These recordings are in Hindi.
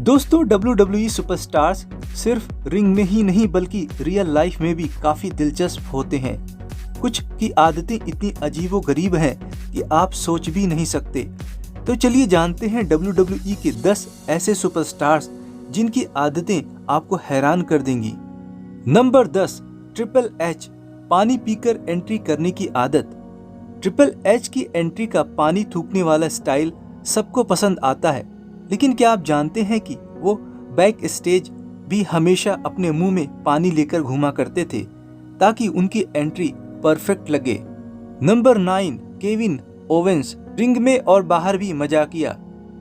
दोस्तों WWE सुपरस्टार्स सिर्फ रिंग में ही नहीं बल्कि रियल लाइफ में भी काफी दिलचस्प होते हैं। कुछ की आदतें इतनी अजीबोगरीब हैं कि आप सोच भी नहीं सकते। तो चलिए जानते हैं WWE के 10 ऐसे सुपरस्टार्स जिनकी आदतें आपको हैरान कर देंगी। नंबर 10, ट्रिपल एच, पानी पीकर एंट्री करने की आदत। ट्रिपल एच की एंट्री का पानी थूकने वाला स्टाइल सबको पसंद आता है, लेकिन क्या आप जानते हैं कि वो बैक स्टेज भी हमेशा अपने मुंह में पानी लेकर घूमा करते थे ताकि उनकी एंट्री परफेक्ट लगे। नंबर 9, केविन ओवेंस, रिंग में और बाहर भी मजाकिया।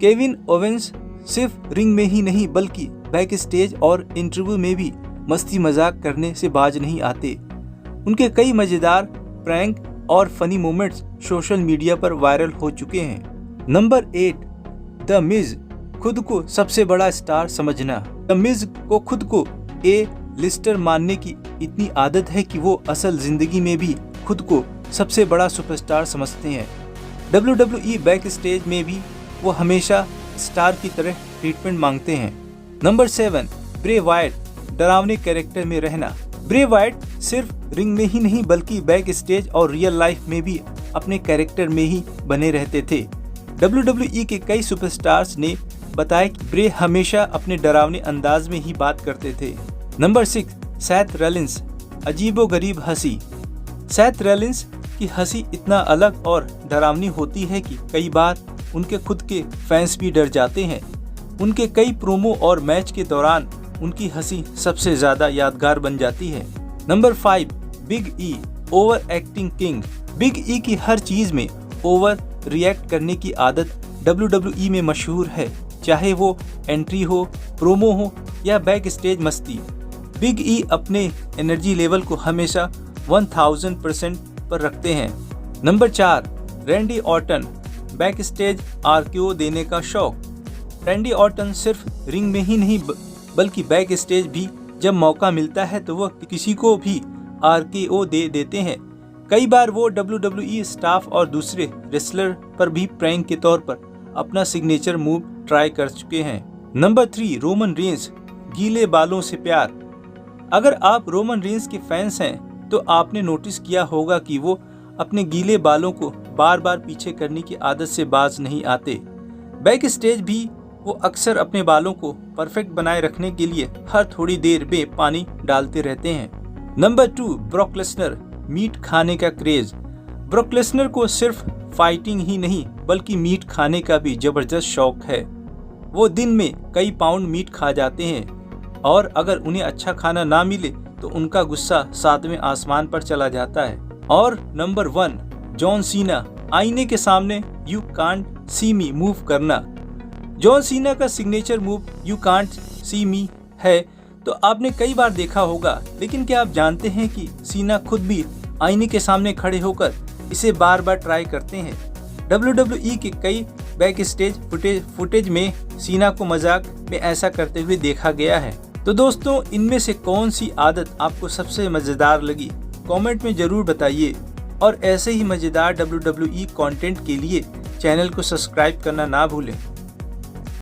केविन ओवेंस सिर्फ रिंग में ही नहीं बल्कि बैक स्टेज और इंटरव्यू में भी मस्ती मजाक करने से बाज नहीं आते। उनके कई मजेदार प्रैंक और फनी मोमेंट्स सोशल मीडिया पर वायरल हो चुके हैं। नंबर 8, द मिज, खुद को सबसे बड़ा स्टार समझना। द मिज को खुद को ए लिस्टर मानने की इतनी आदत है कि वो असल जिंदगी में भी खुद को सबसे बड़ा सुपरस्टार समझते हैं। WWE बैक स्टेज में भी वो हमेशा स्टार की तरह ट्रीटमेंट मांगते हैं। नंबर 7, ब्रे वाइट, डरावने कैरेक्टर में रहना। ब्रे वाइट सिर्फ रिंग में ही नहीं बल्कि बैक स्टेज और रियल लाइफ में भी अपने कैरेक्टर में ही बने रहते थे। WWE के कई सुपरस्टार्स ने बताया कि ब्रे हमेशा अपने डरावने अंदाज में ही बात करते थे। नंबर 6, सेथ रॉलिंस, अजीबोगरीब हंसी। सेथ रॉलिंस की हंसी इतना अलग और डरावनी होती है कि कई बार उनके खुद के फैंस भी डर जाते हैं। उनके कई प्रोमो और मैच के दौरान उनकी हंसी सबसे ज्यादा यादगार बन जाती है। Number 5, big E, over acting king. Big E की हर चीज में ओवर रिएक्ट करने की आदत WWE में मशहूर है, चाहे वो एंट्री हो, प्रोमो हो या बैक स्टेज मस्ती। बिग ई अपने एनर्जी लेवल को हमेशा 1000% पर रखते हैं। Number 4, Randy Orton, back stage RKO देने का शौक। रैंडी ऑर्टन सिर्फ रिंग में ही नहीं बल्कि बैक स्टेज भी जब मौका मिलता है तो वो किसी को भी RKO दे देते हैं। कई बार वो WWE स्टाफ और दूसरे रेसलर पर भी प्रैंक के तौर पर अपना सिग्नेचर मूव ट्राई कर चुके हैं। नंबर 3, रोमन रेंस, गीले बालों से प्यार। अगर आप रोमन रेंस के फैंस हैं तो आपने नोटिस किया होगा कि वो अपने गीले बालों को बार बार पीछे करने की आदत से बाज नहीं आते। बैक स्टेज भी वो अक्सर अपने बालों को परफेक्ट बनाए रखने के लिए हर थोड़ी देर में पानी डालते रहते हैं। नंबर 2, ब्रॉक लेसनर, मीट खाने का क्रेज। ब्रॉक लेसनर को सिर्फ फाइटिंग ही नहीं बल्कि मीट खाने का भी जबरदस्त शौक है। वो दिन में कई पाउंड मीट खा जाते हैं और अगर उन्हें अच्छा खाना ना मिले तो उनका गुस्सा 7वें आसमान पर चला जाता है। और नंबर 1, जॉन सीना, आईने के सामने you can't see me move करना। जॉन सीना का signature move you can't see me है तो आपने कई बार देखा होगा, लेकिन क्या आप जानते हैं कि सीना खुद भी आईने के सामने खड़े होकर इसे बार बार ट्राई करते हैं। WWE के कई बैक स्टेज फुटेज में सीना को मजाक में ऐसा करते हुए देखा गया है। तो दोस्तों, इनमें से कौन सी आदत आपको सबसे मजेदार लगी कमेंट में जरूर बताइए और ऐसे ही मजेदार WWE कंटेंट के लिए चैनल को सब्सक्राइब करना ना भूलें।